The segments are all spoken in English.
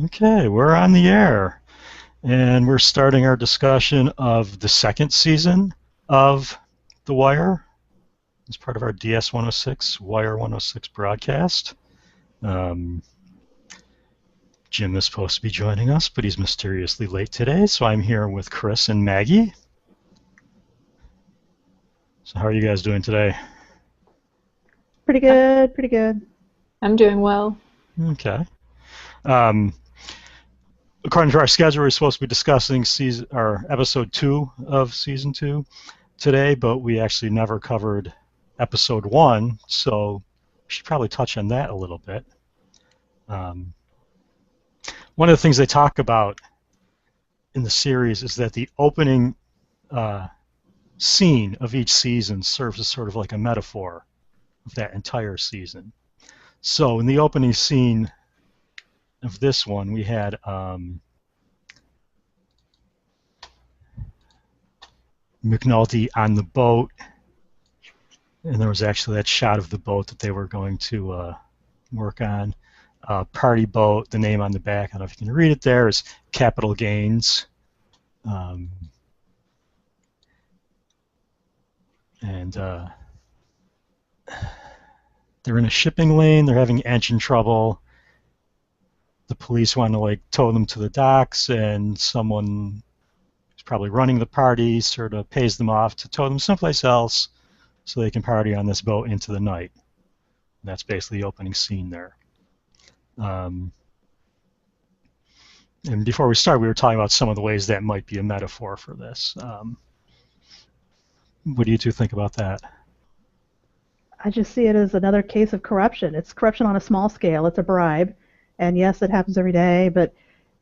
Okay, we're on the air, and we're starting our discussion of the second season of The Wire as part of our DS-106, Wire106 broadcast. Um, Jim is supposed to be joining us, but he's mysteriously late today, so I'm here with Chris and Maggie. So how are you guys doing today? Pretty good, pretty good. I'm doing well. Okay. Um, According to our schedule, we're supposed to be discussing episode 2 of season 2 today, but we actually never covered episode 1, so we should probably touch on that a little bit. Um, One of the things they talk about in the series is that the opening scene of each season serves as sort of like a metaphor of that entire season. So in the opening scene of this one, we had McNulty on the boat, and there was actually that shot of the boat that they were going to work on. Party boat, the name on the back, I don't know if you can read it there, is Capital Gains. And they're in a shipping lane, they're having engine trouble. The police want to tow them to the docks, and someone who's probably running the party sort of pays them off to tow them someplace else so they can party on this boat into the night. And that's basically the opening scene there. And before we start, we were talking about some of the ways that might be a metaphor for this. What do you two think about that? I just see it as another case of corruption. It's corruption on a small scale. It's a bribe. And yes, it happens every day, but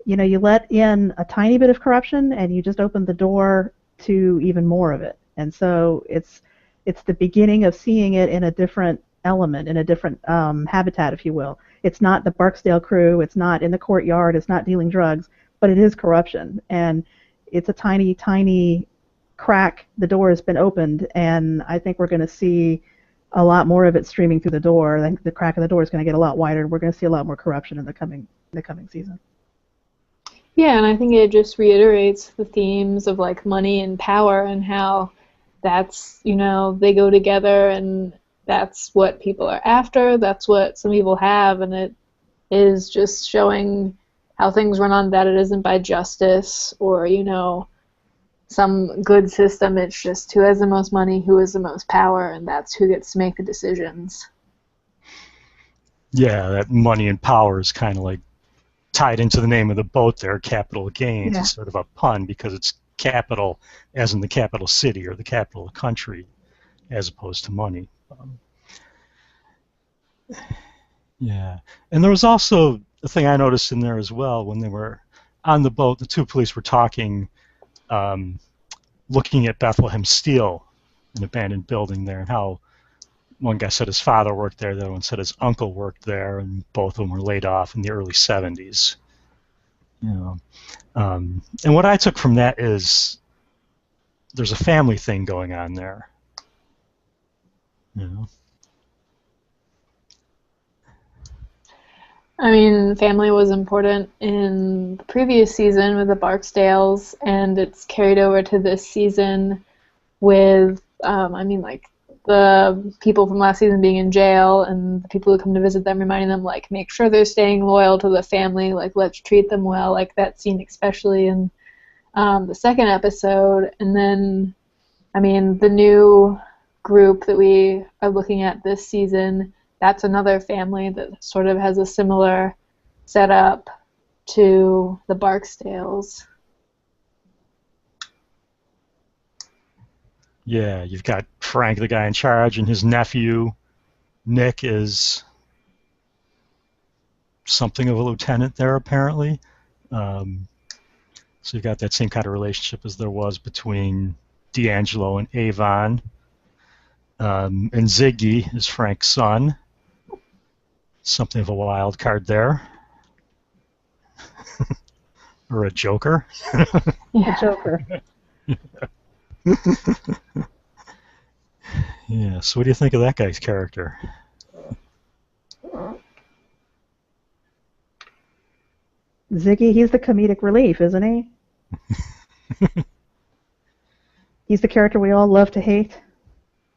you let in a tiny bit of corruption and you just open the door to even more of it. And so it's the beginning of seeing it in a different element, in a different habitat, if you will. It's not the Barksdale crew, it's not in the courtyard, it's not dealing drugs, but it is corruption. And it's a tiny, tiny crack. The door has been opened, and I think we're going to see a lot more of it streaming through the door. I think the crack in the door is going to get a lot wider. We're going to see a lot more corruption in the coming season. Yeah, and I think it just reiterates the themes of money and power and how that's, they go together and that's what people are after. That's what some people have, and it is just showing how things run on that it isn't by justice or, some good system. It's just who has the most money, who has the most power, and that's who gets to make the decisions. Yeah, that money and power is kind of tied into the name of the boat there, Capital Gains. Yeah. It's sort of a pun because it's capital as in the capital city or the capital of the country as opposed to money. Yeah, and there was also a thing I noticed in there as well when they were on the boat. The two police were talking, looking at Bethlehem Steel, an abandoned building there, and how one guy said his father worked there, the other one said his uncle worked there, and both of them were laid off in the early 70s. And what I took from that is there's a family thing going on there. I mean, family was important in the previous season with the Barksdales, and it's carried over to this season with, the people from last season being in jail and the people who come to visit them, reminding them, make sure they're staying loyal to the family, let's treat them well, that scene especially in the second episode. And then, the new group that we are looking at this season, that's another family that sort of has a similar setup to the Barksdales. Yeah, you've got Frank, the guy in charge, and his nephew, Nick, is something of a lieutenant there, apparently. So you've got that same kind of relationship as there was between D'Angelo and Avon. And Ziggy is Frank's son. Something of a wild card there. Or a joker. Yeah. A joker. Yeah, so what do you think of that guy's character? Ziggy, he's the comedic relief, isn't he? He's the character we all love to hate.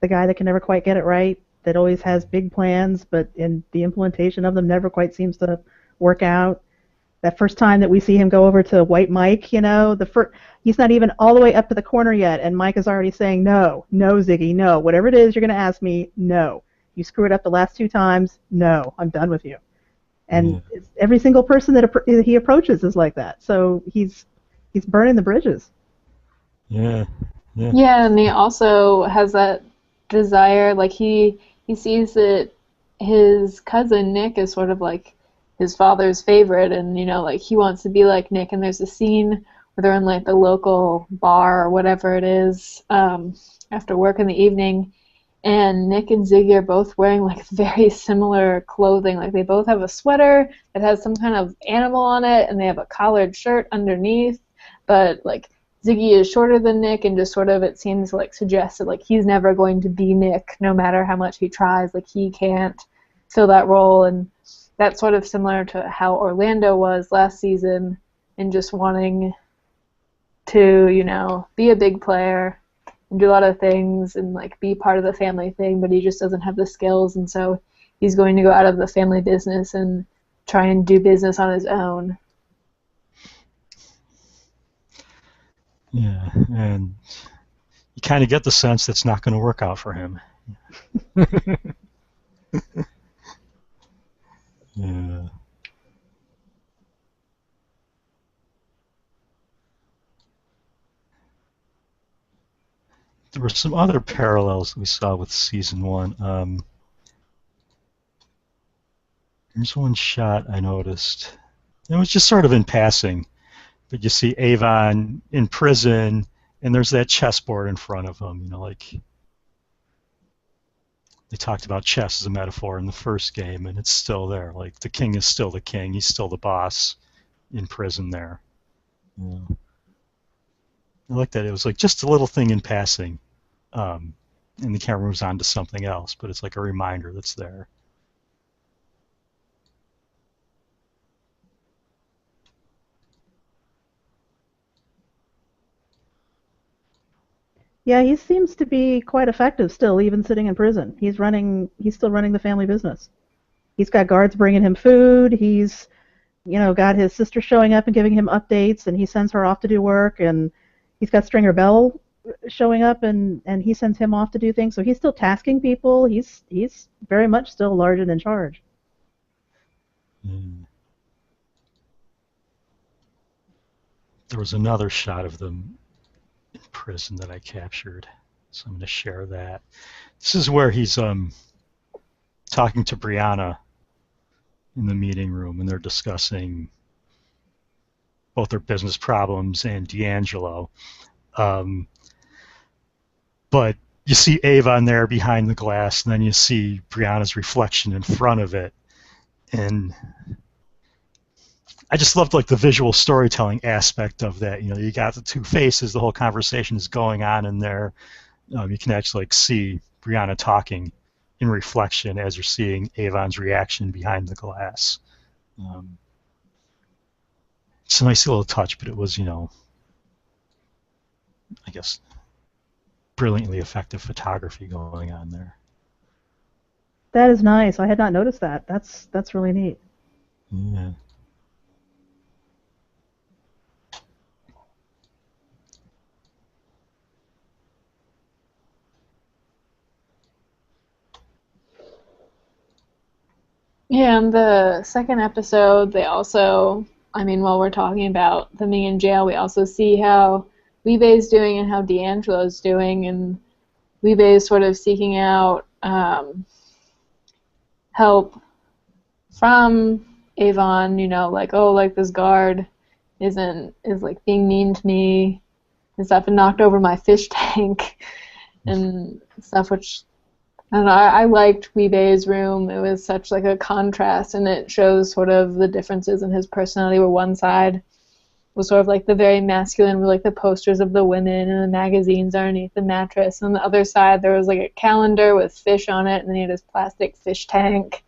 The guy that can never quite get it right, that always has big plans, but in the implementation of them never quite seems to work out. That first time that we see him go over to White Mike, he's not even all the way up to the corner yet, and Mike is already saying, no, Ziggy, no. Whatever it is you're going to ask me, no. You screw it up the last 2 times, no, I'm done with you. And every single person that he approaches is like that. So he's burning the bridges. Yeah. Yeah, and he also has that desire, like he sees that his cousin Nick is sort of like his father's favorite, and like he wants to be like Nick. And there's a scene where they're in like the local bar or whatever it is after work in the evening, and Nick and Ziggy are both wearing like very similar clothing. Like they both have a sweater that has some kind of animal on it, and they have a collared shirt underneath, but like Ziggy is shorter than Nick, and just sort of, it seems like, suggests that like he's never going to be Nick, no matter how much he tries. Like he can't fill that role, and that's sort of similar to how Orlando was last season, and just wanting to, be a big player and do a lot of things and like be part of the family thing, but he just doesn't have the skills, and so he's going to go out of the family business and try and do business on his own. Yeah, and you kind of get the sense that's not going to work out for him. Yeah. There were some other parallels we saw with season 1. There's one shot I noticed. It was just sort of in passing. But you see Avon in prison, and there's that chessboard in front of him. Like they talked about chess as a metaphor in the first game, and it's still there. Like the king is still the king; he's still the boss in prison there. I like that. It was like just a little thing in passing, and the camera moves on to something else, but it's like a reminder that's there. Yeah, he seems to be quite effective still, even sitting in prison. He's still running the family business. He's got guards bringing him food. He's, got his sister showing up and giving him updates, and he sends her off to do work. And he's got Stringer Bell showing up, and he sends him off to do things. So he's still tasking people. He's very much still large and in charge. There was another shot of them in prison that I captured, so I'm going to share that. This is where he's talking to Brianna in the meeting room, and they're discussing both their business problems and D'Angelo. But you see Avon there behind the glass, and then you see Brianna's reflection in front of it, and I just loved like the visual storytelling aspect of that. You got the two faces, the whole conversation is going on in there. You can actually like see Brianna talking in reflection as you're seeing Avon's reaction behind the glass. It's a nice little touch, but it was, I guess, brilliantly effective photography going on there. That is nice. I had not noticed that. That's really neat. Yeah. Yeah, in the second episode, they also, while we're talking about them being in jail, we also see how Libe's doing and how D'Angelo's doing, and Libe is sort of seeking out help from Avon, like, oh, like this guard is like being mean to me and stuff, and knocked over my fish tank and stuff, which I don't know, I liked Libe's room. It was such like a contrast, and it shows sort of the differences in his personality, where one side was sort of like the very masculine with like the posters of the women and the magazines underneath the mattress, and on the other side there was like a calendar with fish on it, and then he had his plastic fish tank.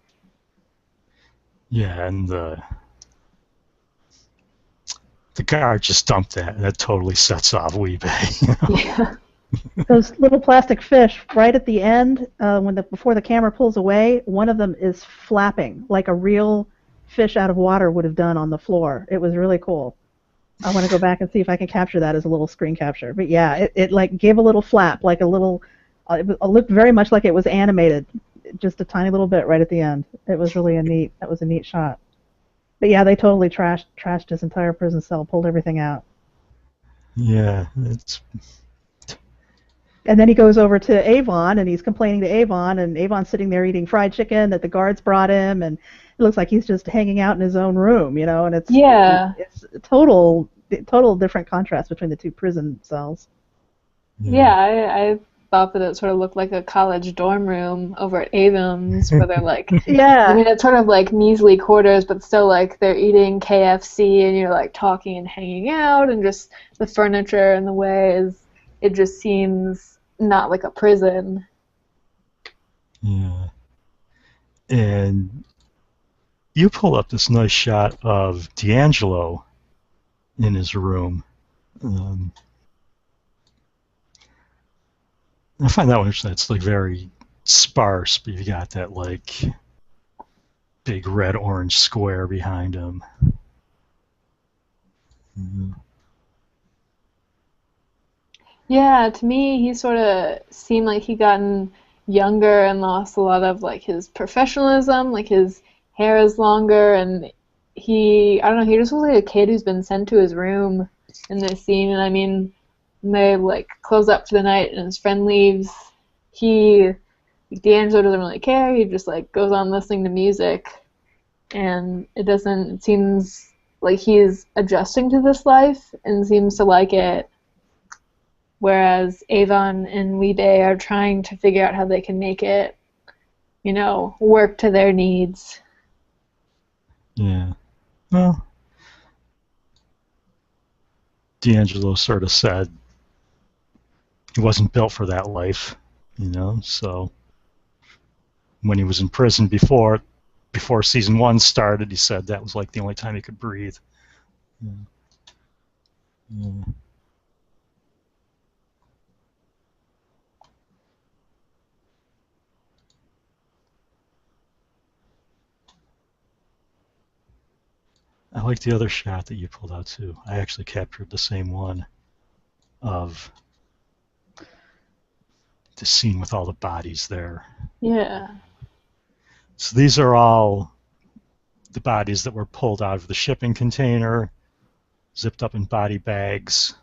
Yeah, and the guard just dumped that, and that totally sets off Weebay. Yeah. Those little plastic fish right at the end, before the camera pulls away, one of them is flapping like a real fish out of water would have done on the floor. It was really cool. I want to go back and see if I can capture that as a little screen capture. But yeah, it like gave a little flap, like a little. It looked very much like it was animated, just a tiny little bit right at the end. It was really a neat. That was a neat shot. But yeah, they totally trashed his entire prison cell, pulled everything out. Yeah, it's. And then he goes over to Avon, and he's complaining to Avon, and Avon's sitting there eating fried chicken that the guards brought him, and it looks like he's just hanging out in his own room, and it's a total different contrast between the two prison cells. Yeah, I thought that it sort of looked like a college dorm room over at Avon's, where they're like, yeah. I mean, it's sort of like measly quarters, but still like they're eating KFC, and you're like talking and hanging out, and just the furniture and the way it just seems not like a prison. Yeah. And you pull up this nice shot of D'Angelo in his room. I find that one interesting. It's like very sparse, but you got that like big red-orange square behind him. Yeah, to me, he sort of seemed like he gotten younger and lost a lot of like his professionalism. Like his hair is longer, and I don't know, he just looks like a kid who's been sent to his room in this scene. And I mean, when they like close up for the night and his friend leaves, D'Angelo doesn't really care. He just like goes on listening to music, and it seems like he's adjusting to this life and seems to like it. Whereas Avon and Weebay are trying to figure out how they can make it, work to their needs. Yeah. Well, D'Angelo sort of said he wasn't built for that life, so when he was in prison before season 1 started, he said that was like the only time he could breathe. Yeah. Yeah. I like the other shot that you pulled out too. I actually captured the same one of the scene with all the bodies there. Yeah. So these are all the bodies that were pulled out of the shipping container, zipped up in body bags.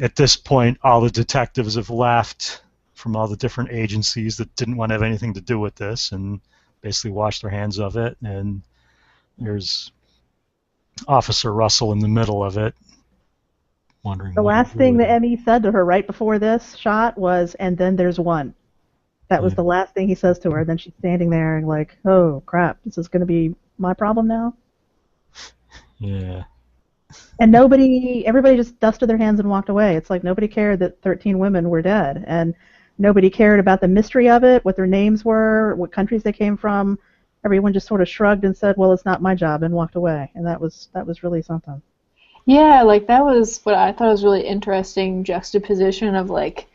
At this point, all the detectives have left from all the different agencies that didn't want to have anything to do with this and basically washed their hands of it. And there's Officer Russell in the middle of it, wondering. The last thing the ME said to her right before this shot was, "And then there's one." That was the last thing he says to her. Then she's standing there and like, "Oh crap, this is going to be my problem now." Yeah. And everybody just dusted their hands and walked away. It's like nobody cared that 13 women were dead, and nobody cared about the mystery of it, what their names were, what countries they came from. Everyone just sort of shrugged and said, "Well, it's not my job," and walked away. And that was really something. Yeah, like that was what I thought was really interesting juxtaposition of like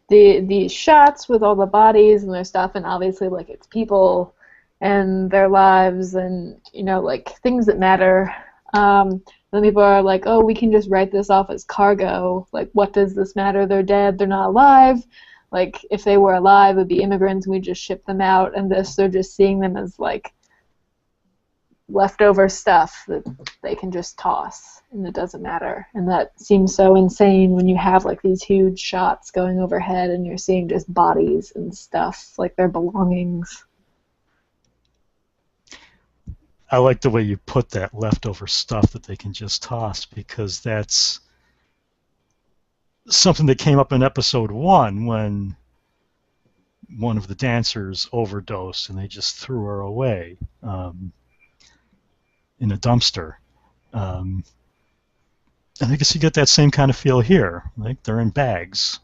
these shots with all the bodies and their stuff, and obviously like it's people and their lives and like things that matter. Then people are like, "Oh, we can just write this off as cargo. Like, what does this matter? They're dead. They're not alive. Like, if they were alive, it would be immigrants, and we just ship them out." And they're just seeing them as like leftover stuff that they can just toss, and it doesn't matter. And that seems so insane when you have like these huge shots going overhead, and you're seeing just bodies and stuff like their belongings. I like the way you put that leftover stuff that they can just toss, because that's something that came up in episode 1 when one of the dancers overdosed and they just threw her away in a dumpster. And I guess you get that same kind of feel here. Like they're in bags.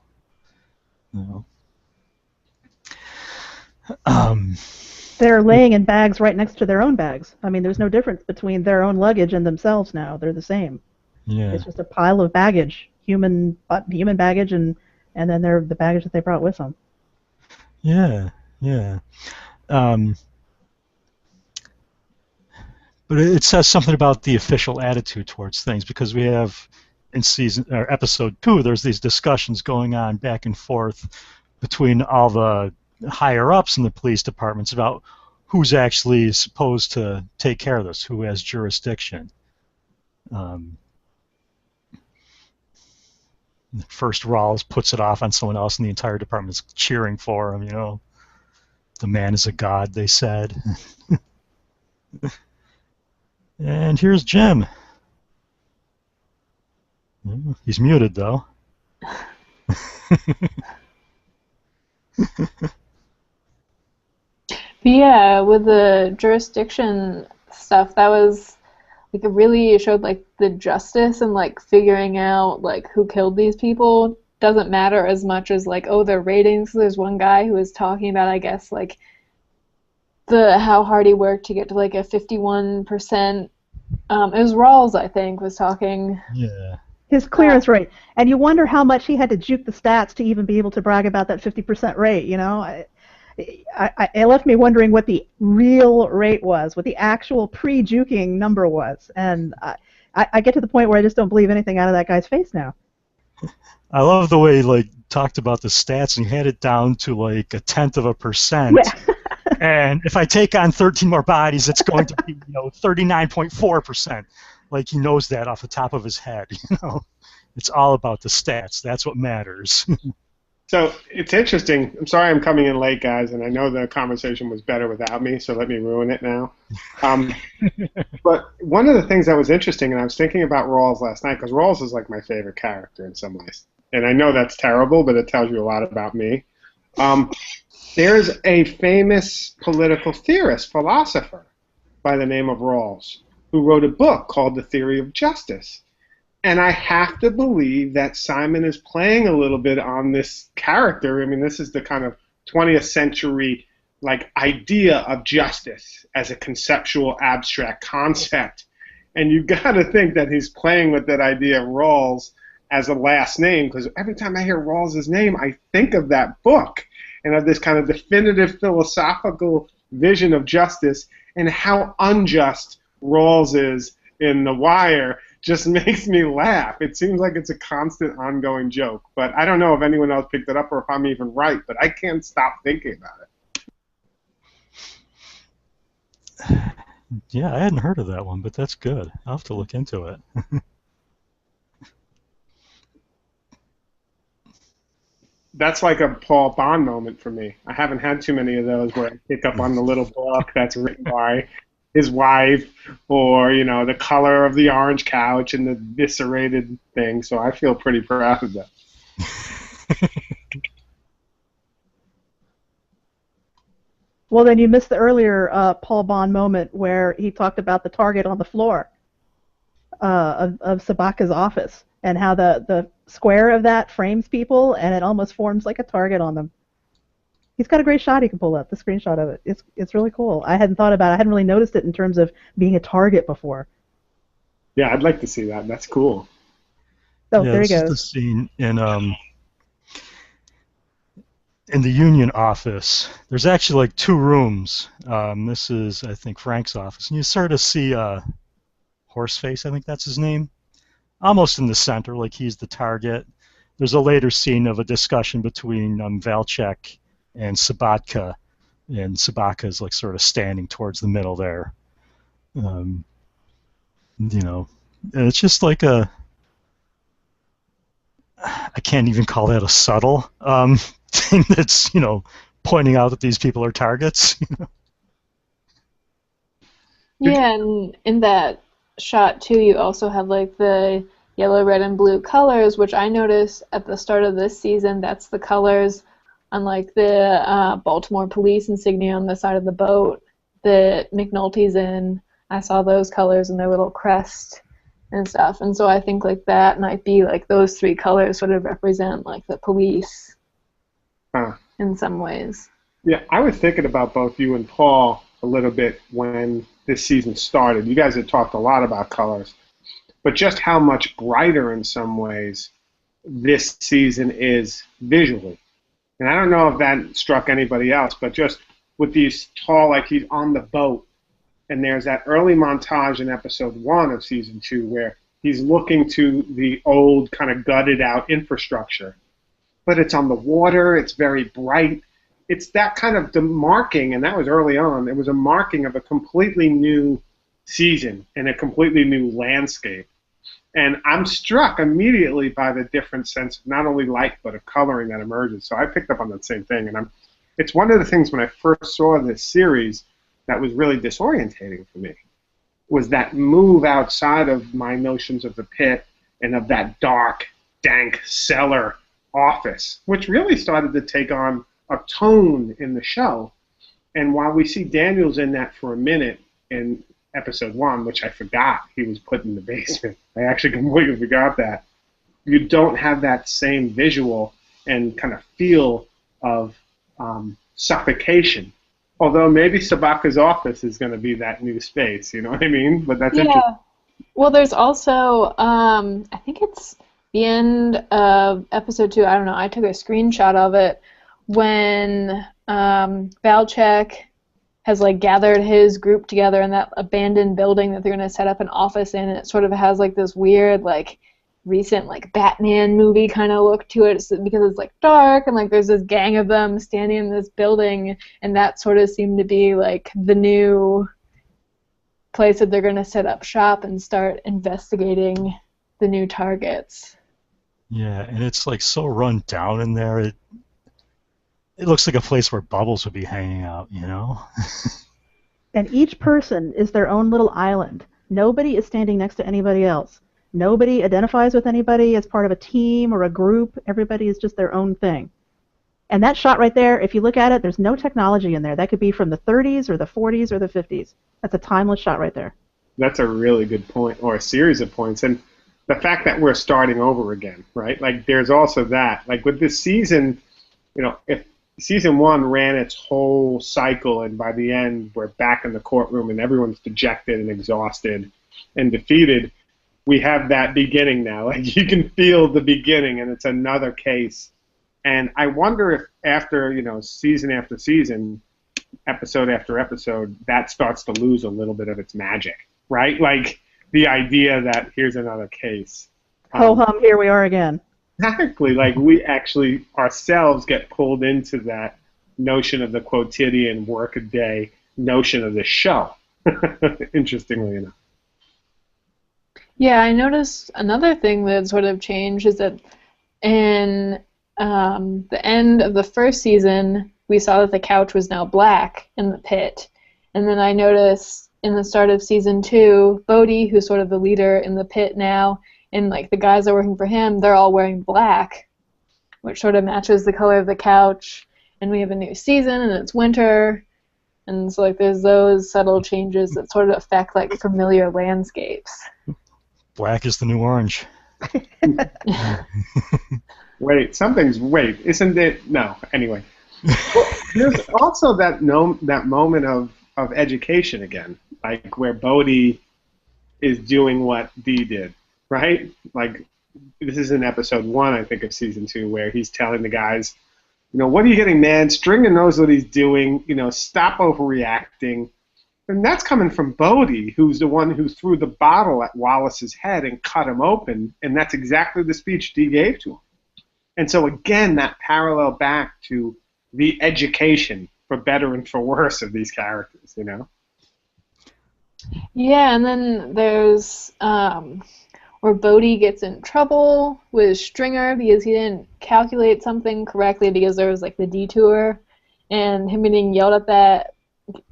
They're laying in bags right next to their own bags. I mean, there's no difference between their own luggage and themselves now. They're the same. Yeah. It's just a pile of baggage, human baggage, and then the baggage that they brought with them. Yeah. Yeah. Um, but it says something about the official attitude towards things, because we have in episode 2, there's these discussions going on back and forth between all the higher ups in the police departments about who's actually supposed to take care of this, who has jurisdiction. First, Rawls puts it off on someone else, and the entire department's cheering for him. The man is a god, they said. And here's Jim. He's muted, though. But yeah, with the jurisdiction stuff, that was like it really showed like the justice and like figuring out like who killed these people doesn't matter as much as like, oh, their ratings. There's one guy who was talking about, I guess, like how hard he worked to get to like a 51%. It was Rawls, I think, was talking. Yeah. His clearance rate, and you wonder how much he had to juke the stats to even be able to brag about that 50% rate. It left me wondering what the real rate was, what the actual pre-juking number was, and I get to the point where I just don't believe anything out of that guy's face now. I love the way he talked about the stats and he had it down to like 1/10%. Yeah. And if I take on 13 more bodies, it's going to be 39.4%. Like he knows that off the top of his head. It's all about the stats. That's what matters. So it's interesting. I'm sorry I'm coming in late, guys, and I know the conversation was better without me, so let me ruin it now. But one of the things that was interesting, and I was thinking about Rawls last night, because Rawls is like my favorite character in some ways. And I know that's terrible, but it tells you a lot about me. There's a famous political theorist, philosopher, by the name of Rawls, who wrote a book called The Theory of Justice. And I have to believe that Simon is playing a little bit on this character. I mean, this is the kind of 20th century idea of justice as a conceptual, abstract concept. And you've got to think that he's playing with that idea of Rawls as a last name, because every time I hear Rawls' name, I think of that book and of this kind of definitive philosophical vision of justice, and how unjust Rawls is in The Wire just makes me laugh. It seems like it's a constant ongoing joke, but I don't know if anyone else picked it up or if I'm even right, but I can't stop thinking about it. Yeah, I hadn't heard of that one, but that's good. I'll have to look into it. That's like a Paul Bond moment for me. I haven't had too many of those where I pick up on the little book that's written by his wife, or the color of the orange couch and the eviscerated thing. So I feel pretty proud of that. Well, then you missed the earlier Paul Bond moment where he talked about the target on the floor of Sabaka's office, and how the square of that frames people, and it almost forms like a target on them. He's got a great shot he can pull up, the screenshot of it. It's really cool. I hadn't thought about it. I hadn't really noticed it in terms of being a target before. Yeah, I'd like to see that. That's cool. Oh, yeah, there he this goes. is the scene in the union office. There's actually 2 rooms. This is, I think, Frank's office. And you sort of see Horseface, I think that's his name, almost in the center, like he's the target. There's a later scene of a discussion between Valchek and Sabatka, and Sabaka is sort of standing towards the middle there. And it's just like I can't even call that a subtle thing that's, pointing out that these people are targets. Yeah, and in that shot too, you also have the yellow, red, and blue colors, which I noticed at the start of this season. That's the colors on the Baltimore police insignia on the side of the boat that McNulty's in. I saw those colors in their little crest and stuff, and so I think that might be those 3 colors sort of represent the police in some ways. Yeah, I was thinking about both you and Paul a little bit when this season started. You guys had talked a lot about colors, but just how much brighter in some ways this season is visually. And I don't know if that struck anybody else, but just with these tall, like he's on the boat, and there's that early montage in episode 1 of season 2 where he's looking to the old kind of gutted out infrastructure, but it's on the water, it's very bright. It's that kind of marking, and that was early on, it was a marking of a completely new season and a completely new landscape. And I'm struck immediately by the different sense of not only light but of coloring that emerges. So I picked up on that same thing, and it's one of the things when I first saw this series that was really disorientating for me was that move outside of my notions of the pit and of that dark, dank cellar office, which really started to take on a tone in the show. And while we see Daniels in that for a minute in episode 1, which I forgot he was put in the basement, I actually completely forgot that, you don't have that same visual and kind of feel of suffocation. Although maybe Sabaka's office is going to be that new space, you know what I mean? But that's interesting. Well, there's also, I think it's the end of episode 2, I don't know, I took a screenshot of it, when Valchek has like gathered his group together in that abandoned building that they're going to set up an office in, and it sort of has like this weird like recent like Batman movie kind of look to it because it's like dark and like there's this gang of them standing in this building, and that sort of seemed to be like the new place that they're going to set up shop and start investigating the new targets. Yeah, and it's like so run down in there. It looks like a place where Bubbles would be hanging out, you know? And each person is their own little island. Nobody is standing next to anybody else. Nobody identifies with anybody as part of a team or a group. Everybody is just their own thing. And that shot right there, if you look at it, there's no technology in there. That could be from the 30s or the 40s or the 50s. That's a timeless shot right there. That's a really good point, or a series of points. And the fact that we're starting over again, right? Like, there's also that. Like, with this season, you know, if Season 1 ran its whole cycle, and by the end, we're back in the courtroom, and everyone's dejected and exhausted and defeated. We have that beginning now. Like, you can feel the beginning, and it's another case. And I wonder if after, you know, season after season, episode after episode, that starts to lose a little bit of its magic, right? Like, the idea that here's another case. Ho-hum, here we are again. Exactly. Like, we actually ourselves get pulled into that notion of the quotidian work-a-day notion of the show, interestingly enough. Yeah, I noticed another thing that sort of changed is that in the end of the first season, we saw that the couch was now black in the pit. And then I noticed in the start of season 2, Bodhi, who's sort of the leader in the pit now, and like the guys that are working for him, they're all wearing black, which sort of matches the color of the couch. And we have a new season, and it's winter, and so like there's those subtle changes that sort of affect like familiar landscapes. Black is the new orange. Wait, isn't it? No, anyway. Well, there's also that moment of education again, like where Bodhi is doing what Dee did. Right? Like, this is in episode 1, I think, of season 2, where he's telling the guys, you know, what are you getting mad? Stringer knows what he's doing. You know, stop overreacting. And that's coming from Bodhi, who's the one who threw the bottle at Wallace's head and cut him open. And that's exactly the speech Dee gave to him. And so, again, that parallel back to the education, for better and for worse, of these characters, you know? Yeah, and then there's where Bodhi gets in trouble with Stringer because he didn't calculate something correctly because there was like the detour, and him getting yelled at that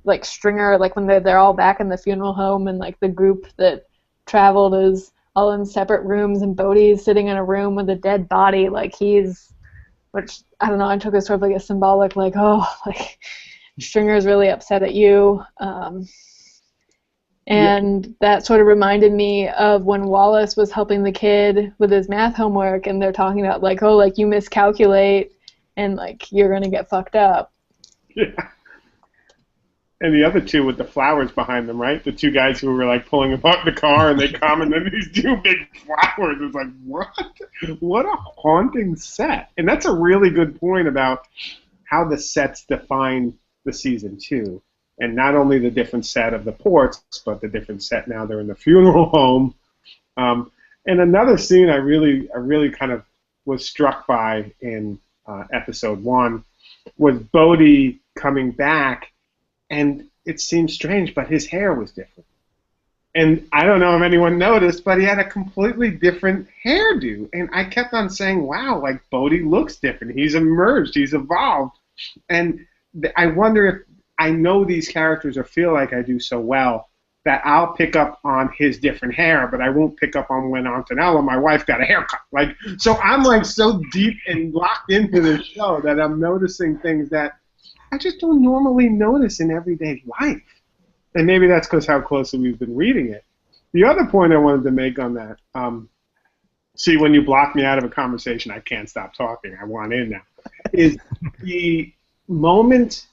like Stringer, like when they're all back in the funeral home and like the group that traveled is all in separate rooms and Bodhi's sitting in a room with a dead body, like which I don't know, I took it sort of like a symbolic like, oh, like Stringer's really upset at you. And that sort of reminded me of when Wallace was helping the kid with his math homework, and they're talking about, like, oh, like, you miscalculate, and, like, you're going to get fucked up. Yeah. And the other two with the flowers behind them, right? The two guys who were like pulling apart the car and they come and then these two big flowers. It's like, what? What a haunting set. And that's a really good point about how the sets define the season two. And not only the different set of the ports, but the different set now they're in the funeral home. And another scene I really kind of was struck by in episode 1 was Bodhi coming back. And it seemed strange, but his hair was different. And I don't know if anyone noticed, but he had a completely different hairdo. And I kept on saying, wow, like Bodhi looks different. He's emerged. He's evolved. And I wonder if I know these characters or feel like I do so well that I'll pick up on his different hair, but I won't pick up on when Antonella, my wife, got a haircut. Like, so I'm like so deep and locked into this show that I'm noticing things that I just don't normally notice in everyday life. And maybe that's because how closely we've been reading it. The other point I wanted to make on that, see, when you block me out of a conversation, I can't stop talking. I want in now. Is the moment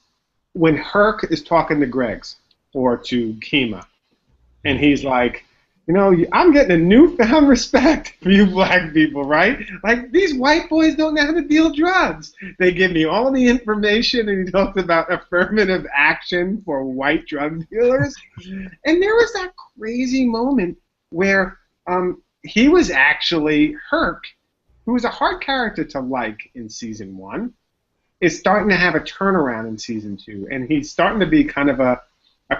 when Herc is talking to Greggs or to Kima, and he's like, you know, I'm getting a newfound respect for you black people, right? Like, these white boys don't know how to deal drugs. They give me all the information, and he talks about affirmative action for white drug dealers. And there was that crazy moment where he was actually Herc, who was a hard character to like in season 1, is starting to have a turnaround in season 2. And he's starting to be kind of a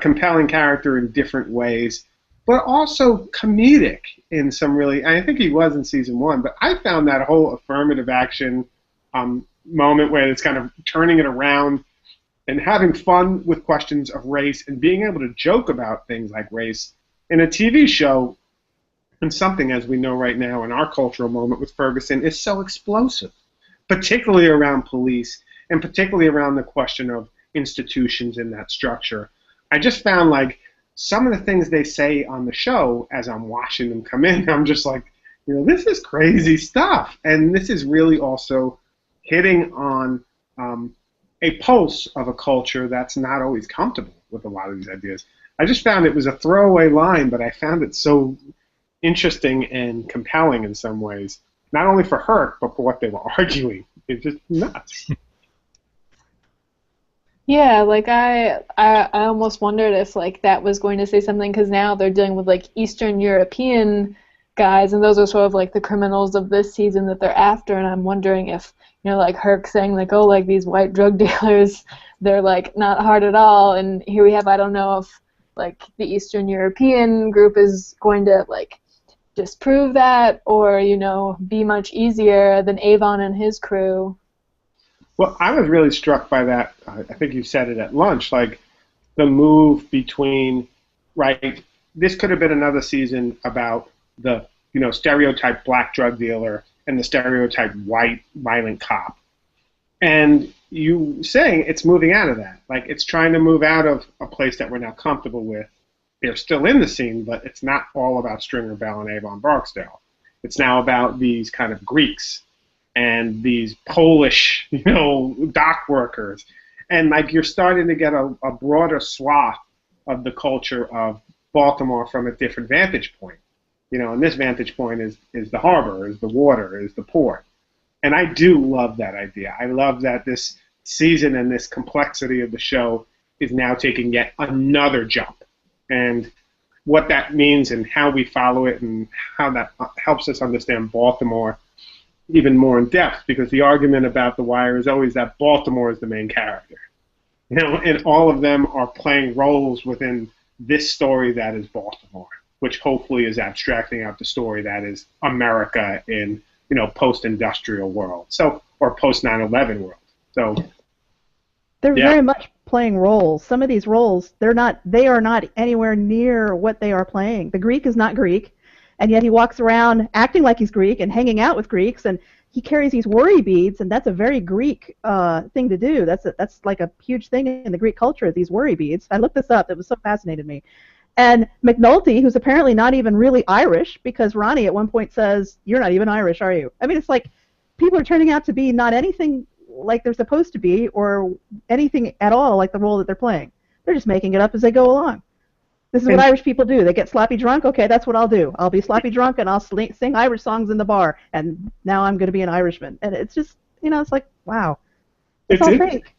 compelling character in different ways, but also comedic in some really, I think he was in season 1, but I found that whole affirmative action moment where it's kind of turning it around and having fun with questions of race and being able to joke about things like race in a TV show, and something, as we know right now in our cultural moment with Ferguson, is so explosive, particularly around police and particularly around the question of institutions in that structure. I just found like some of the things they say on the show as I'm watching them come in, I'm just like, you know, this is crazy stuff. And this is really also hitting on a pulse of a culture that's not always comfortable with a lot of these ideas. I just found it was a throwaway line, but I found it so interesting and compelling in some ways, not only for Herc, but for what they were arguing. It's just nuts. Yeah, like I almost wondered if like that was going to say something, because now they're dealing with like Eastern European guys, and those are sort of like the criminals of this season that they're after, and I'm wondering if, you know, like Herc saying like, oh, like these white drug dealers, they're like not hard at all, and here we have, I don't know if like the Eastern European group is going to like disprove that, or, you know, be much easier than Avon and his crew. Well, I was really struck by that. I think you said it at lunch, like the move between, right, this could have been another season about the, you know, stereotype black drug dealer and the stereotype white violent cop. And you saying it's moving out of that. Like, it's trying to move out of a place that we're not comfortable with. They're still in the scene, but it's not all about Stringer Bell and Avon Barksdale. It's now about these kind of Greeks and these Polish, you know, dock workers. And like you're starting to get a broader swath of the culture of Baltimore from a different vantage point. You know, and this vantage point is the harbor, is the water, is the port. And I do love that idea. I love that this season and this complexity of the show is now taking yet another jump. And what that means and how we follow it and how that helps us understand Baltimore even more in depth, because the argument about The Wire is always that Baltimore is the main character. You know, and all of them are playing roles within this story that is Baltimore, which hopefully is abstracting out the story that is America in, you know, post-industrial world, so, or post-9/11 world. So they're very much playing roles. Some of these roles, they are not anywhere near what they are playing. The Greek is not Greek, and yet he walks around acting like he's Greek and hanging out with Greeks, and he carries these worry beads, and that's a very Greek thing to do. That's like a huge thing in the Greek culture, these worry beads. I looked this up. It was so fascinated me. And McNulty, who's apparently not even really Irish, because Ronnie at one point says, "You're not even Irish, are you?" I mean, it's like people are turning out to be not anything like they're supposed to be or anything at all like the role that they're playing. They're just making it up as they go along. This is what Irish people do. They get sloppy drunk. Okay, that's what I'll do. I'll be sloppy drunk and I'll sing Irish songs in the bar, and now I'm going to be an Irishman. And it's just, it's like, wow. It's all fake.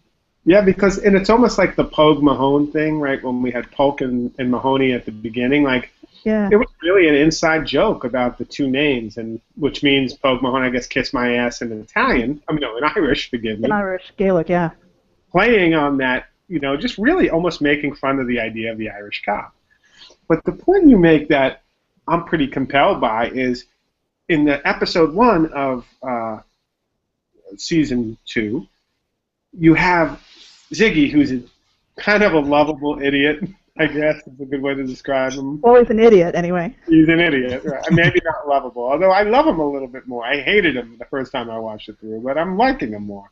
Yeah, and it's almost like the Pogue Mahone thing, right? When we had Polk and Mahoney at the beginning, like, yeah. It was really an inside joke about the two names, and which means Pogue Mahone, I guess, kiss my ass in Italian. I mean, no, in Irish, forgive me. In Irish, Gaelic, yeah. Playing on that, just really almost making fun of the idea of the Irish cop. But the point you make that I'm pretty compelled by is in the episode 1 of season 2, you have Ziggy, who's kind of a lovable idiot, I guess is a good way to describe him. Well, he's an idiot anyway. He's an idiot, right? Maybe not lovable, although I love him a little bit more. I hated him the first time I watched it through, but I'm liking him more.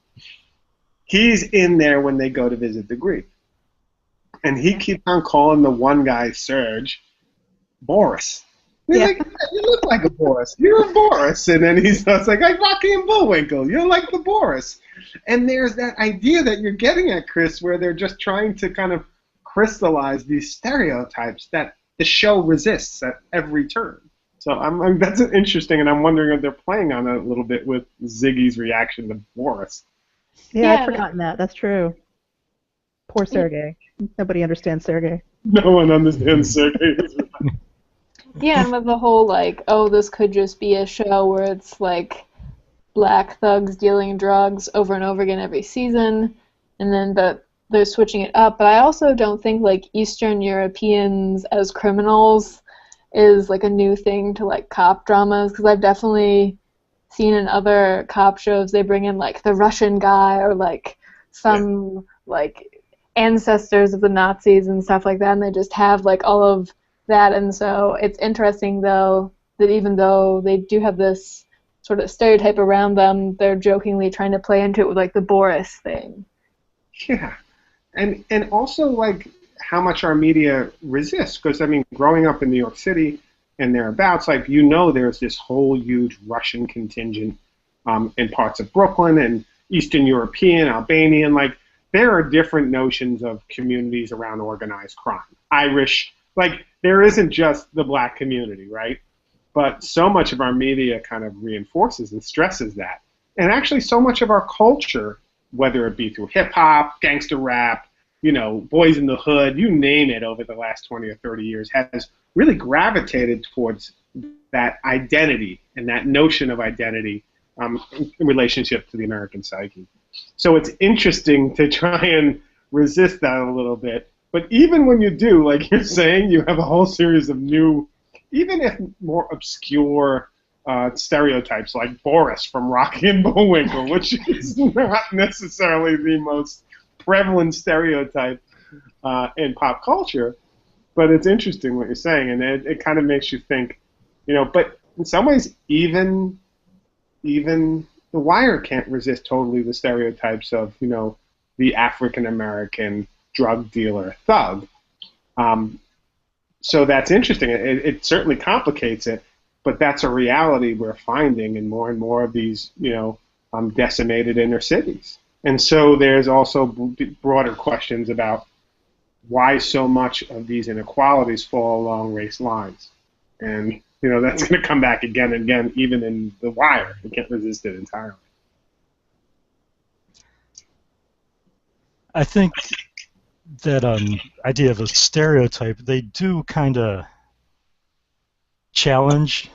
He's in there when they go to visit the Greek. And he keeps on calling the one guy, Serge, Boris. He's like, you look like a Boris. You're a Boris. And then he's like Rocky and Bullwinkle. You're like the Boris. And there's that idea that you're getting at, Chris, where they're just trying to kind of crystallize these stereotypes that the show resists at every turn. So that's interesting, and I'm wondering if they're playing on it a little bit with Ziggy's reaction to Boris. Yeah, I'd forgotten that. That's true. Poor Sergei. Nobody understands Sergei. No one understands Sergei. Yeah, and with the whole, like, oh, this could just be a show where it's, like, black thugs dealing drugs over and over again every season, and then they're switching it up. But I also don't think, like, Eastern Europeans as criminals is, like, a new thing to, like, cop dramas, because I've definitely seen in other cop shows they bring in, like, the Russian guy or, like, some, like, ancestors of the Nazis and stuff like that, and they just have, like, all of that. And so it's interesting, though, that even though they do have this sort of stereotype around them, they're jokingly trying to play into it with, like, the Boris thing. Yeah. And also, like, how much our media resists. Because, I mean, growing up in New York City and thereabouts, like, there's this whole huge Russian contingent in parts of Brooklyn and Eastern European, Albanian. Like, there are different notions of communities around organized crime. Irish, like, there isn't just the black community, right? But so much of our media kind of reinforces and stresses that. And actually so much of our culture, whether it be through hip-hop, gangster rap, Boys in the Hood, you name it, over the last 20 or 30 years, has really gravitated towards that identity and that notion of identity in relationship to the American psyche. So it's interesting to try and resist that a little bit. But even when you do, like you're saying, you have a whole series of new, even if more obscure stereotypes, like Boris from Rocky and Bullwinkle, which is not necessarily the most prevalent stereotype in pop culture. But it's interesting what you're saying, and it kind of makes you think, but in some ways, even The Wire can't resist totally the stereotypes of, the African-American drug dealer thug. So that's interesting. It certainly complicates it, but that's a reality we're finding in more and more of these, decimated inner cities. And so there's also broader questions about why so much of these inequalities fall along race lines. And, that's going to come back again and again, even in The Wire. We can't resist it entirely. I think that idea of a stereotype, they do kind of challenge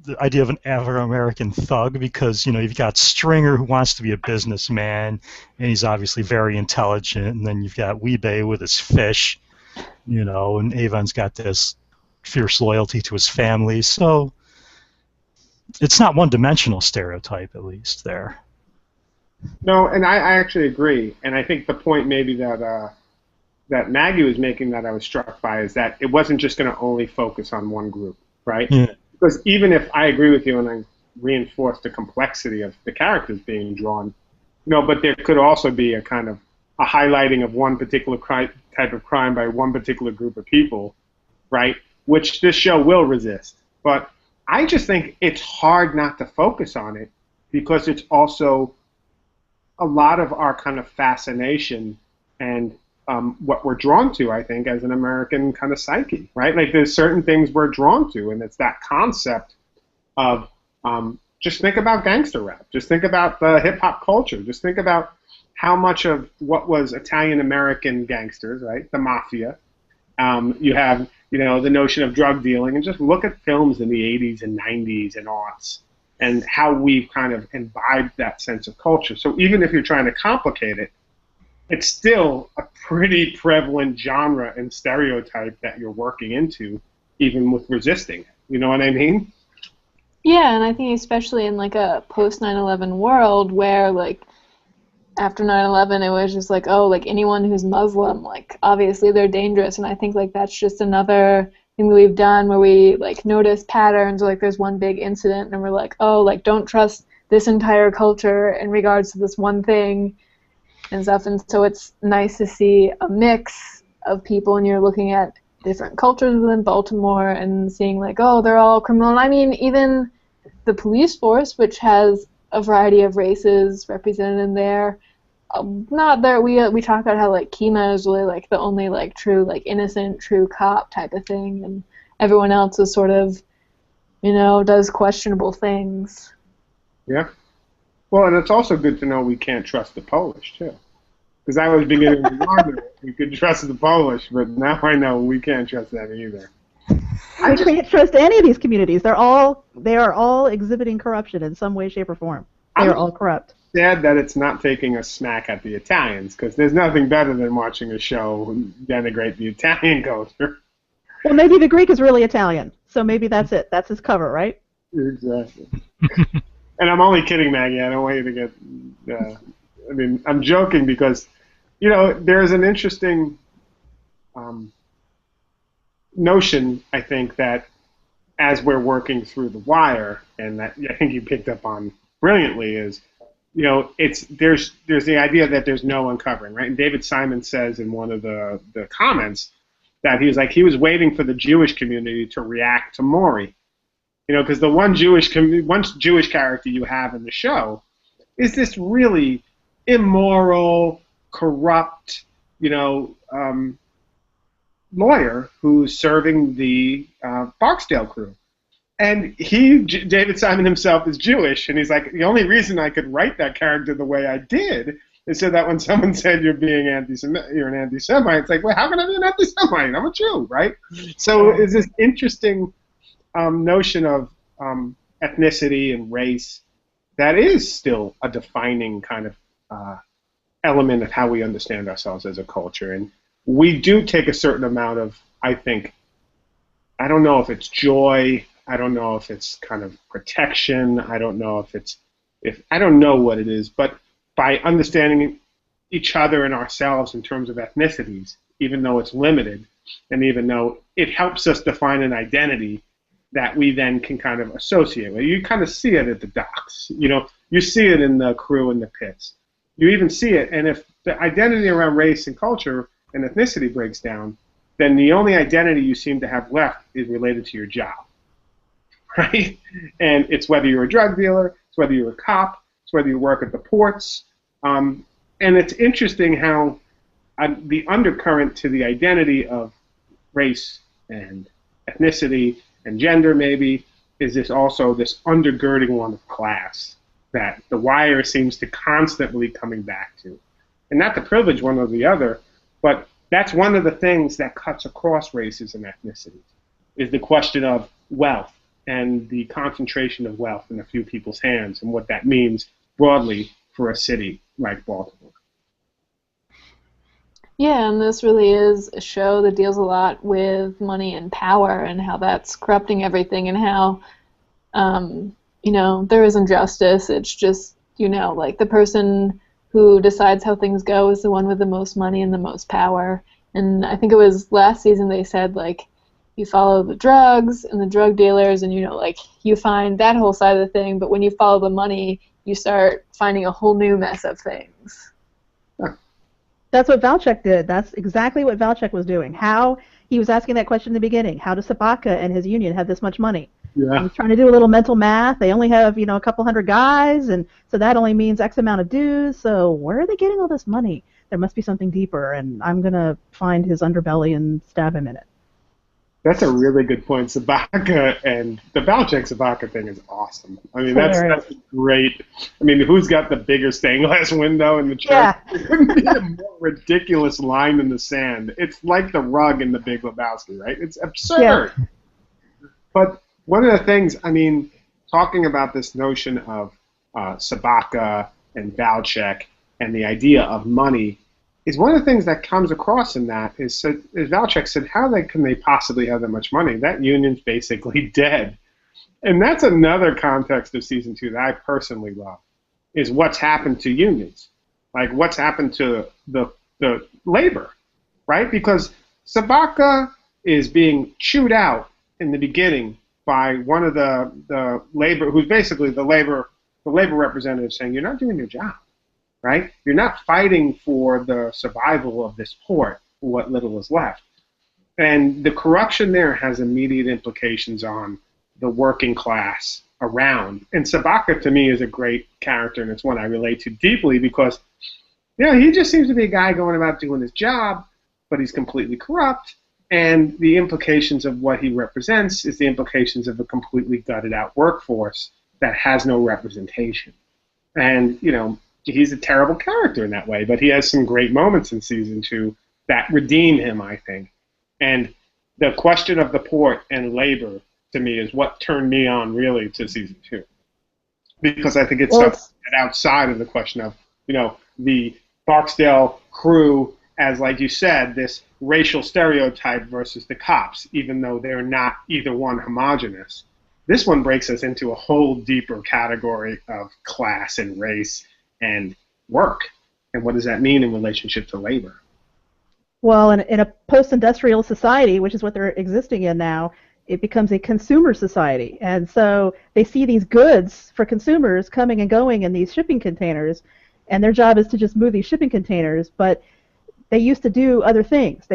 the idea of an African-American thug, because, you've got Stringer, who wants to be a businessman, and he's obviously very intelligent, and then you've got Weebay with his fish, and Avon's got this fierce loyalty to his family. So it's not one-dimensional stereotype, at least, there. No, and I actually agree. And I think the point maybe that Maggie was making that I was struck by is that it wasn't just going to only focus on one group, right? Yeah. Because even if I agree with you and I reinforce the complexity of the characters being drawn, but there could also be a kind of a highlighting of one particular type of crime by one particular group of people, right? Which this show will resist. But I just think it's hard not to focus on it because it's also a lot of our kind of fascination and what we're drawn to, I think, as an American kind of psyche, right? Like there's certain things we're drawn to, and it's that concept of just think about gangster rap. Just think about the hip hop culture. Just think about how much of what was Italian American gangsters, right? The mafia. You have, the notion of drug dealing, and just look at films in the 80s and 90s and aughts, and how we've kind of imbibed that sense of culture. So even if you're trying to complicate it, it's still a pretty prevalent genre and stereotype that you're working into, even with resisting it. You know what I mean? Yeah, and I think especially in like a post 9/11 world where like after 9/11 it was just like, oh, like anyone who's Muslim, like obviously they're dangerous, and I think like that's just another thing that we've done where we like notice patterns, or like there's one big incident and we're like, oh, like don't trust this entire culture in regards to this one thing and stuff. And so it's nice to see a mix of people, and you're looking at different cultures within Baltimore and seeing like, oh, they're all criminal. And I mean, even the police force, which has a variety of races represented in there. Not there. We talk about how like Kima is really like the only like true like innocent true cop type of thing, and everyone else is sort of, does questionable things. Yeah. Well, and it's also good to know we can't trust the Polish too, because I was beginning to wonder if we could trust the Polish, but now I know we can't trust them either. I can't trust any of these communities. They are all exhibiting corruption in some way, shape, or form. They are all corrupt. Sad that it's not taking a smack at the Italians, because there's nothing better than watching a show denigrate the Italian culture. Well, maybe the Greek is really Italian, so maybe that's it. That's his cover, right? Exactly. And I'm only kidding, Maggie. I don't want you to get... I'm joking because, there's an interesting notion, I think, that as we're working through The Wire, and that I think you picked up on brilliantly, is, there's the idea that there's no uncovering, right? And David Simon says in one of the comments that he was waiting for the Jewish community to react to Maury. Because the one Jewish character you have in the show is this really immoral, corrupt, lawyer who's serving the Barksdale crew. And David Simon himself is Jewish, and he's like, the only reason I could write that character the way I did is so that when someone said you're an anti-Semite, it's like, well, how can I be an anti-Semite? I'm a Jew, right? So it's this interesting notion of ethnicity and race that is still a defining kind of element of how we understand ourselves as a culture. And we do take a certain amount of, I think, I don't know if it's joy, I don't know if it's kind of protection, I don't know I don't know what it is, but by understanding each other and ourselves in terms of ethnicities, even though it's limited, and even though it helps us define an identity that we then can kind of associate with. You kind of see it at the docks. You see it in the crew in the pits. You even see it, and if the identity around race and culture and ethnicity breaks down, then the only identity you seem to have left is related to your job, right? And it's whether you're a drug dealer, it's whether you're a cop, it's whether you work at the ports. And it's interesting how the undercurrent to the identity of race and ethnicity and gender maybe is this undergirding one of class that The Wire seems to constantly coming back to. And not to privilege one or the other, but that's one of the things that cuts across races and ethnicities, is the question of wealth and the concentration of wealth in a few people's hands and what that means broadly for a city like Baltimore. Yeah, and this really is a show that deals a lot with money and power and how that's corrupting everything, and how, there is injustice. It's just, like the person who decides how things go is the one with the most money and the most power. And I think it was last season they said, like, you follow the drugs and the drug dealers and, you find that whole side of the thing, but when you follow the money, you start finding a whole new mess of things. That's what Valchek did. That's exactly what Valchek was doing. He was asking that question in the beginning. How does Sabaka and his union have this much money? Yeah. He's trying to do a little mental math. They only have, a couple hundred guys, and so that only means X amount of dues. So where are they getting all this money? There must be something deeper, and I'm going to find his underbelly and stab him in it. That's a really good point. Sabaka and the Belichick-Sabaka thing is awesome. I mean, that's great. I mean, who's got the bigger stained glass window in the church? Yeah. There couldn't be a more ridiculous line in the sand. It's like the rug in The Big Lebowski, right? It's absurd. Yeah. But one of the things, I mean, talking about this notion of Sabaka and Belichick and the idea of money, is one of the things that comes across in that is Belichick said, how can they possibly have that much money? That union's basically dead. And that's another context of season 2 that I personally love, is what's happened to unions. Like what's happened to the labor, right? Because Sabaka is being chewed out in the beginning by one of the labor, who's basically the labor representative saying, you're not doing your job. Right? You're not fighting for the survival of this port, for what little is left. And the corruption there has immediate implications on the working class around. And Sabaka, to me, is a great character, and it's one I relate to deeply because, he just seems to be a guy going about doing his job, but he's completely corrupt. And the implications of what he represents is the implications of a completely gutted out workforce that has no representation. And, he's a terrible character in that way, but he has some great moments in season 2 that redeem him, I think. And the question of the port and labor, to me, is what turned me on really to season 2, because I think it's something outside of the question of, the Barksdale crew as, like you said, this racial stereotype versus the cops, even though they're not either one homogenous. This one breaks us into a whole deeper category of class and race and work, and what does that mean in relationship to labor? Well, in a post-industrial society, which is what they're existing in now, it becomes a consumer society, and so they see these goods for consumers coming and going in these shipping containers, and their job is to just move these shipping containers, but they used to do other things.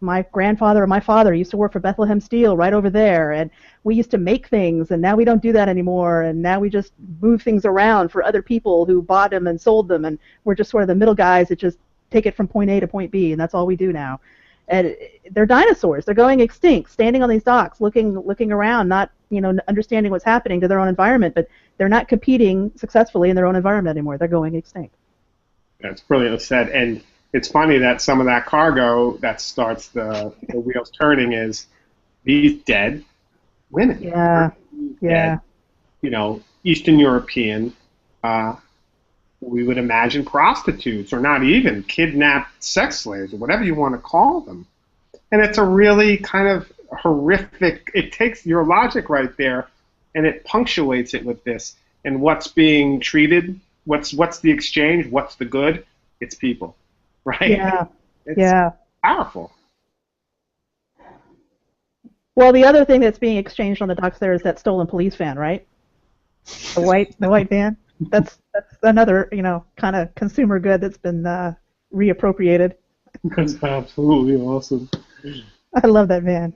My grandfather or my father used to work for Bethlehem Steel right over there, and we used to make things, and now we don't do that anymore, and now we just move things around for other people who bought them and sold them, and we're just sort of the middle guys that just take it from point A to point B, and that's all we do now. And they're dinosaurs. They're going extinct, standing on these docks, looking around, not understanding what's happening to their own environment, but they're not competing successfully in their own environment anymore. They're going extinct. That's brilliantly said. And it's funny that some of that cargo that starts the wheels turning is these dead women. Yeah, yeah. Dead, Eastern European, we would imagine prostitutes, or not even kidnapped sex slaves, or whatever you want to call them. And it's a really kind of horrific, it takes your logic right there, and it punctuates it with this. And what's being treated, what's the exchange, what's the good? It's people. Right? Yeah. It's powerful. Well, the other thing that's being exchanged on the docks there is that stolen police van, right? The white van. That's another kind of consumer good that's been reappropriated. That's absolutely awesome. I love that van.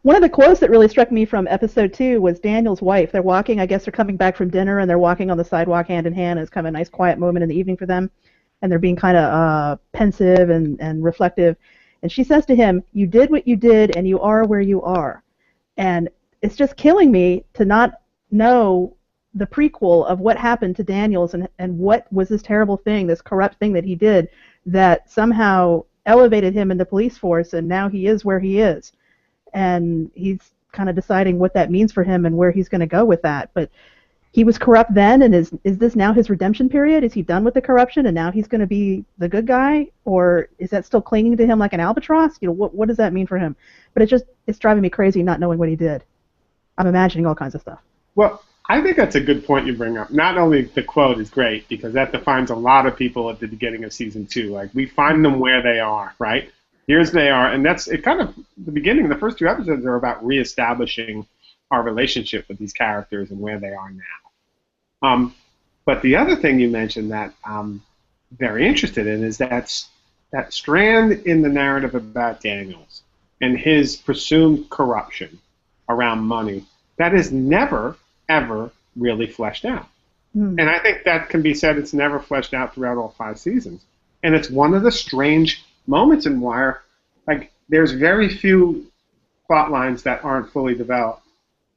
One of the quotes that really struck me from episode 2 was Daniel's wife. They're walking, I guess they're coming back from dinner, and they're walking on the sidewalk hand in hand. It's kind of a nice quiet moment in the evening for them, and they're being kind of pensive and reflective. And she says to him, "You did what you did, and you are where you are." And it's just killing me to not know the prequel of what happened to Daniels and what was this terrible thing, this corrupt thing that he did that somehow elevated him in the police force, and now he is where he is. And he's kind of deciding what that means for him and where he's going to go with that. But he was corrupt then, and is this now his redemption period? Is he done with the corruption, and now he's going to be the good guy? Or is that still clinging to him like an albatross? What does that mean for him? But it's driving me crazy not knowing what he did. I'm imagining all kinds of stuff. Well, I think that's a good point you bring up. Not only the quote is great, because that defines a lot of people at the beginning of season 2. Like, we find them where they are, right? Here's they are, and that's it. Kind of the beginning. The first 2 episodes are about reestablishing our relationship with these characters and where they are now. But the other thing you mentioned that I'm very interested in is that strand in the narrative about Daniels, and his presumed corruption around money, that is never, ever really fleshed out. And I think that can be said it's never fleshed out throughout all 5 seasons. And it's one of the strange moments in Wire. Like, there's very few plot lines that aren't fully developed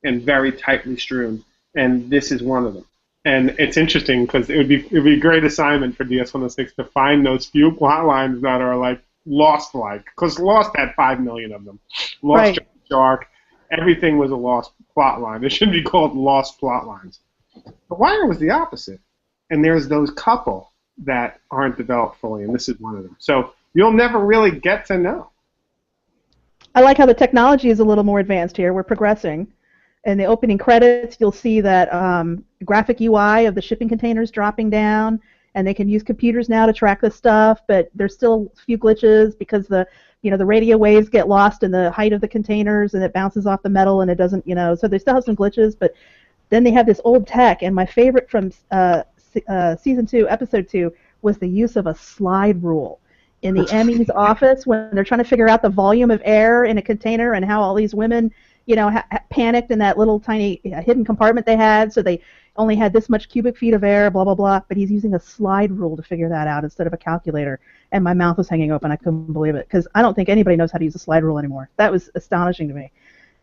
and very tightly strewn, and this is one of them. And it's interesting because it would be a great assignment for DS106 to find those few plot lines that are like Lost-like, because Lost had 5 million of them. Lost Right. Shark, everything was a Lost plot line. It should be called Lost plot lines. But Wire was the opposite, and there's those couple that aren't developed fully, and this is one of them. So you'll never really get to know. I like how the technology is a little more advanced here. We're progressing. In the opening credits, you'll see that graphic UI of the shipping containers dropping down, and they can use computers now to track this stuff, but there's still a few glitches because the radio waves get lost in the height of the containers, and it bounces off the metal, and it doesn't, so they still have some glitches, but then they have this old tech, and my favorite from Season 2, Episode 2, was the use of a slide rule in the Emmy's office when they're trying to figure out the volume of air in a container and how all these women, panicked in that little tiny hidden compartment they had, so they only had this much cubic feet of air, blah, blah, blah. But he's using a slide rule to figure that out instead of a calculator. And my mouth was hanging open. I couldn't believe it because I don't think anybody knows how to use a slide rule anymore. That was astonishing to me.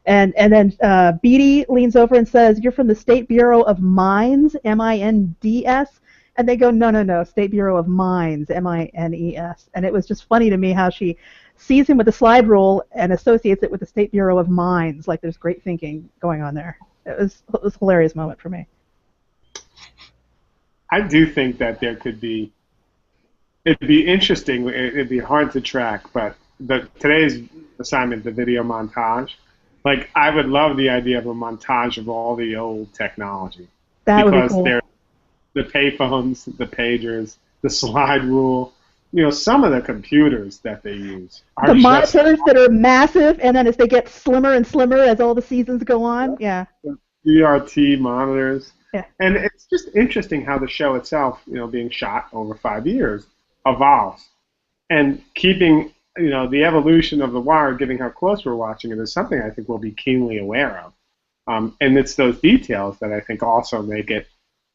And then Beatty leans over and says, "You're from the State Bureau of Mines, M-I-N-D-S." And they go, no, State Bureau of Mines, M-I-N-E-S. And it was just funny to me how she sees him with the slide rule and associates it with the State Bureau of Mines. Like there's great thinking going on there. It was a hilarious moment for me. I do think that there could be, it'd be interesting, it'd be hard to track, but today's assignment, the video montage, like I would love the idea of a montage of all the old technology. That would be cool. Because the payphones, the pagers, the slide rule, some of the computers that they use are the monitors that are massive, and then as they get slimmer and slimmer as all the seasons go on, yeah. CRT monitors. Yeah. And it's just interesting how the show itself, being shot over 5 years, evolves. And keeping, the evolution of The Wire, given how close we're watching it, is something I think we'll be keenly aware of. And it's those details that I think also make it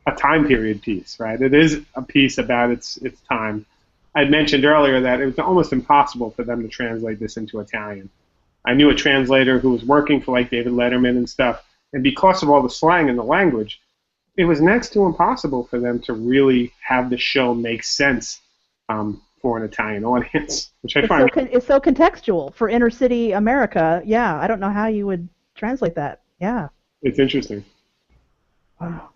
a time period piece, right? It is a piece about its time. I mentioned earlier that it was almost impossible for them to translate this into Italian. I knew a translator who was working for like David Letterman and stuff, and because of all the slang in the language, it was next to impossible for them to really have the show make sense for an Italian audience, which I find it's so contextual for inner city America. Yeah, I don't know how you would translate that. Yeah, it's interesting. Wow.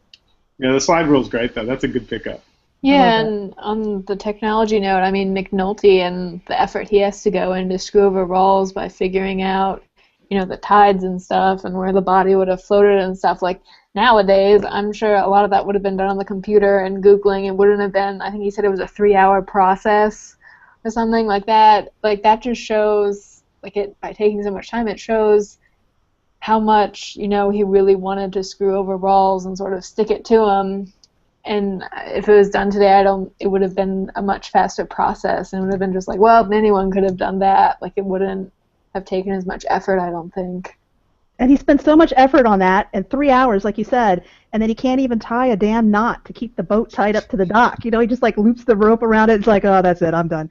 Yeah, the slide rule's great though. That's a good pickup. Yeah, and on the technology note, I mean, McNulty and the effort he has to go into screw over walls by figuring out, the tides and stuff and where the body would have floated and stuff. Like, nowadays, I'm sure a lot of that would have been done on the computer and Googling. It wouldn't have been, I think he said it was a 3-hour process or something like that. Like, that just shows, by taking so much time, it shows how much, he really wanted to screw over walls and sort of stick it to him. And if it was done today, it would have been a much faster process, and it would have been just like, well, anyone could have done that. Like, it wouldn't have taken as much effort, I don't think. And he spent so much effort on that in 3 hours, like you said, and then he can't even tie a damn knot to keep the boat tied up to the dock. He just loops the rope around it. It's like, oh, that's it, I'm done.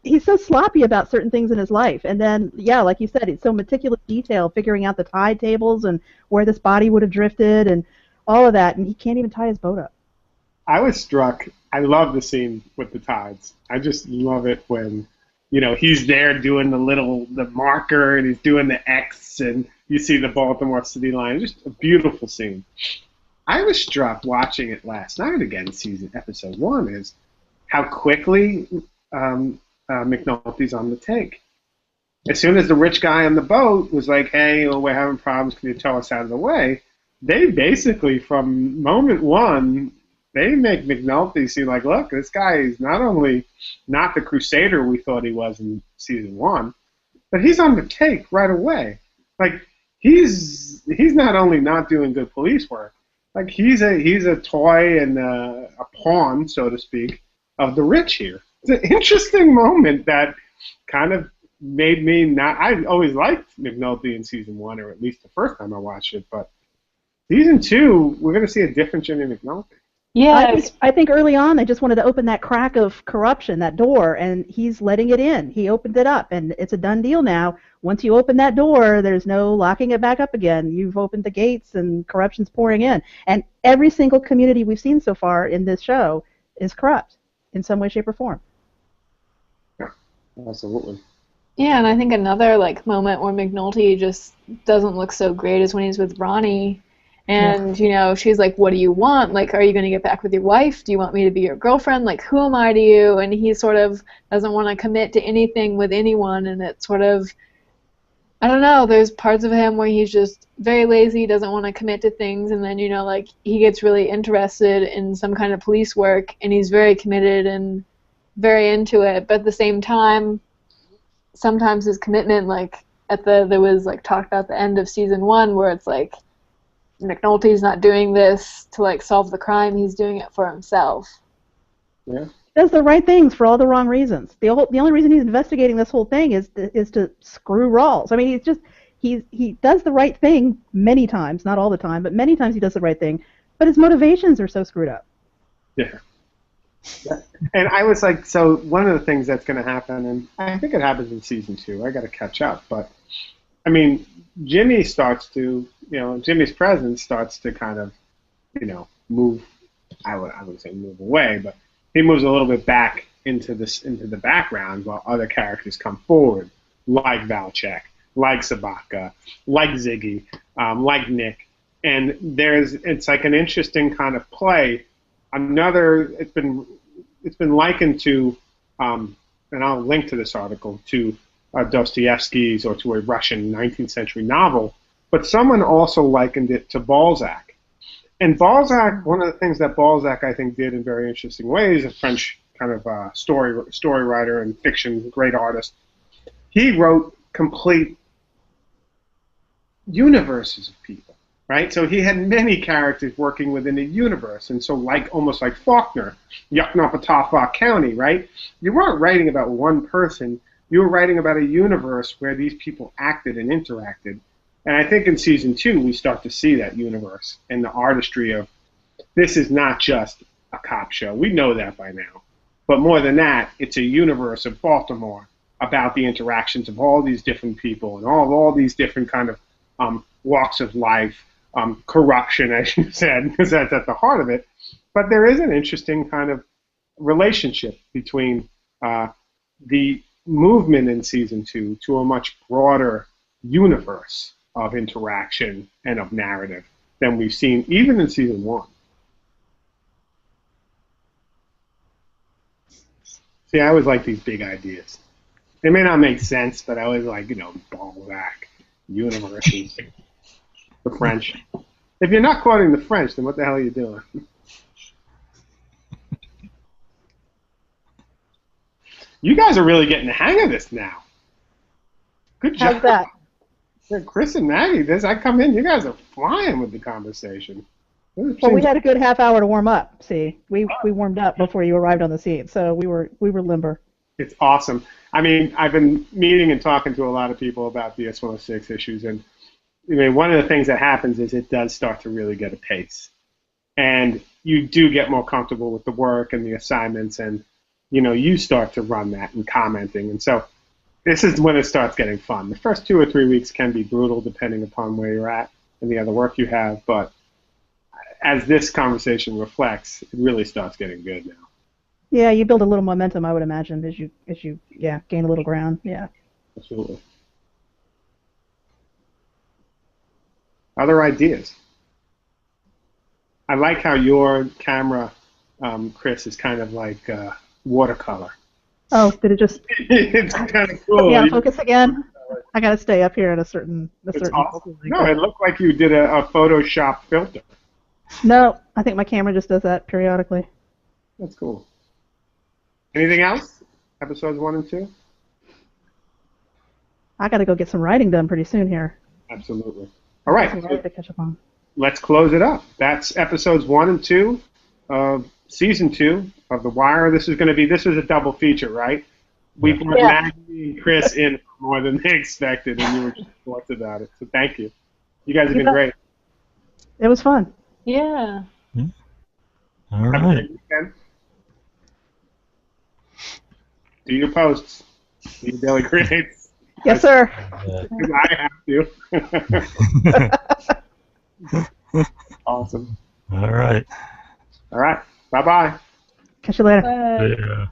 He's so sloppy about certain things in his life. And then, yeah, like you said, it's so meticulous detail, figuring out the tide tables and where this body would have drifted and all of that, and he can't even tie his boat up. I was struck. I love the scene with the tides. I just love it when, he's there doing the marker, and he's doing the X, and you see the Baltimore City line. Just a beautiful scene. I was struck watching it last night again, episode 1, is how quickly McNulty's on the take. As soon as the rich guy on the boat was like, hey, we're having problems, can you tow us out of the way? They basically, from moment 1, they make McNulty seem like, look, this guy is not only not the crusader we thought he was in season 1, but he's on the take right away. Like, he's not only not doing good police work, like he's a toy and a pawn, so to speak, of the rich here. It's an interesting moment that kind of made me not. I always liked McNulty in season 1, or at least the first time I watched it. But season 2, we're going to see a different Jimmy McNulty. Yes. I think early on they just wanted to open that crack of corruption, that door, and he's letting it in. He opened it up, and it's a done deal now. Once you open that door, there's no locking it back up again. You've opened the gates, and corruption's pouring in. And every single community we've seen so far in this show is corrupt in some way, shape, or form. Yeah, absolutely. Yeah, and I think another like moment where McNulty just doesn't look so great is when he's with Ronnie. And, you know, she's like, what do you want? Like, are you going to get back with your wife? Do you want me to be your girlfriend? Like, who am I to you? And he sort of doesn't want to commit to anything with anyone. And it's sort of, I don't know, there's parts of him where he's just very lazy, doesn't want to commit to things. And then, you know, like, he gets really interested in some kind of police work. And he's very committed and very into it. But at the same time, sometimes his commitment, like, there was, like, talked about the end of season 1 where it's like, McNulty's not doing this to like solve the crime. He's doing it for himself. Yeah. He does the right things for all the wrong reasons. The only reason he's investigating this whole thing is to screw Rawls. I mean, he does the right thing many times, not all the time, but many times he does the right thing. But his motivations are so screwed up. Yeah. And I was like, so one of the things that's going to happen, and I think it happens in season 2. I got to catch up, but I mean, Jimmy starts to, Jimmy's presence starts to kind of, move. I wouldn't say move away, but he moves a little bit back into the background while other characters come forward, like Valchek, like Sabaka, like Ziggy, like Nick, and it's like an interesting kind of play. It's been likened to, and I'll link to this article, to Dostoevsky's or to a Russian 19th century novel, but someone also likened it to Balzac. And Balzac, one of the things that Balzac, I think, did in very interesting ways, a French kind of story writer and fiction, great artist, he wrote complete universes of people, right? So he had many characters working within a universe, and so almost like Faulkner, Yuknapatawpha County, right? You weren't writing about one person, you were writing about a universe where these people acted and interacted. And I think in season 2, we start to see that universe and the artistry of this is not just a cop show. We know that by now. But more than that, it's a universe of Baltimore about the interactions of all these different people and all these different kind of walks of life, corruption, as you said, because that's at the heart of it. But there is an interesting kind of relationship between the movement in season 2 to a much broader universe of interaction and of narrative than we've seen even in season 1. See, I always like these big ideas. They may not make sense, but I always like, Balzac, universes, the French. If you're not quoting the French, then what the hell are you doing? You guys are really getting the hang of this now. Good job. How's that? Yeah, Chris and Maggie, I come in, you guys are flying with the conversation. Well, we had a good half hour to warm up. See, we warmed up before you arrived on the scene, so we were limber. It's awesome. I mean, I've been meeting and talking to a lot of people about the S106 issues, and I mean, one of the things that happens is it does start to really get a pace, and you do get more comfortable with the work and the assignments, and you start to run that and commenting, and so this is when it starts getting fun. The first 2 or 3 weeks can be brutal depending upon where you're at and the other work you have, but as this conversation reflects, it really starts getting good now. Yeah, you build a little momentum, I would imagine, as you gain a little ground. Yeah. Absolutely. Other ideas? I like how your camera, Chris, is kind of like watercolor. Oh, did it just? It's kind of cool. Yeah, focus again. I gotta stay up here at a certain. Awesome. No, it looked like you did a Photoshop filter. No, I think my camera just does that periodically. That's cool. Anything else? Episodes 1 and 2? I gotta go get some writing done pretty soon here. Absolutely. All right. Some writing to catch up on. Let's close it up. That's episodes 1 and 2 of season 2 of The Wire. This is a double feature, right? we Yeah. brought Maggie and Chris in more than they expected, and you were just thoughts about it. So thank you. You guys have been great. It was fun. Yeah. All Have a right. great weekend. Do your posts. Do your daily creates. Yes, sir. I have to. Awesome. All right. All right. Bye-bye. Catch you later. Bye. Yeah.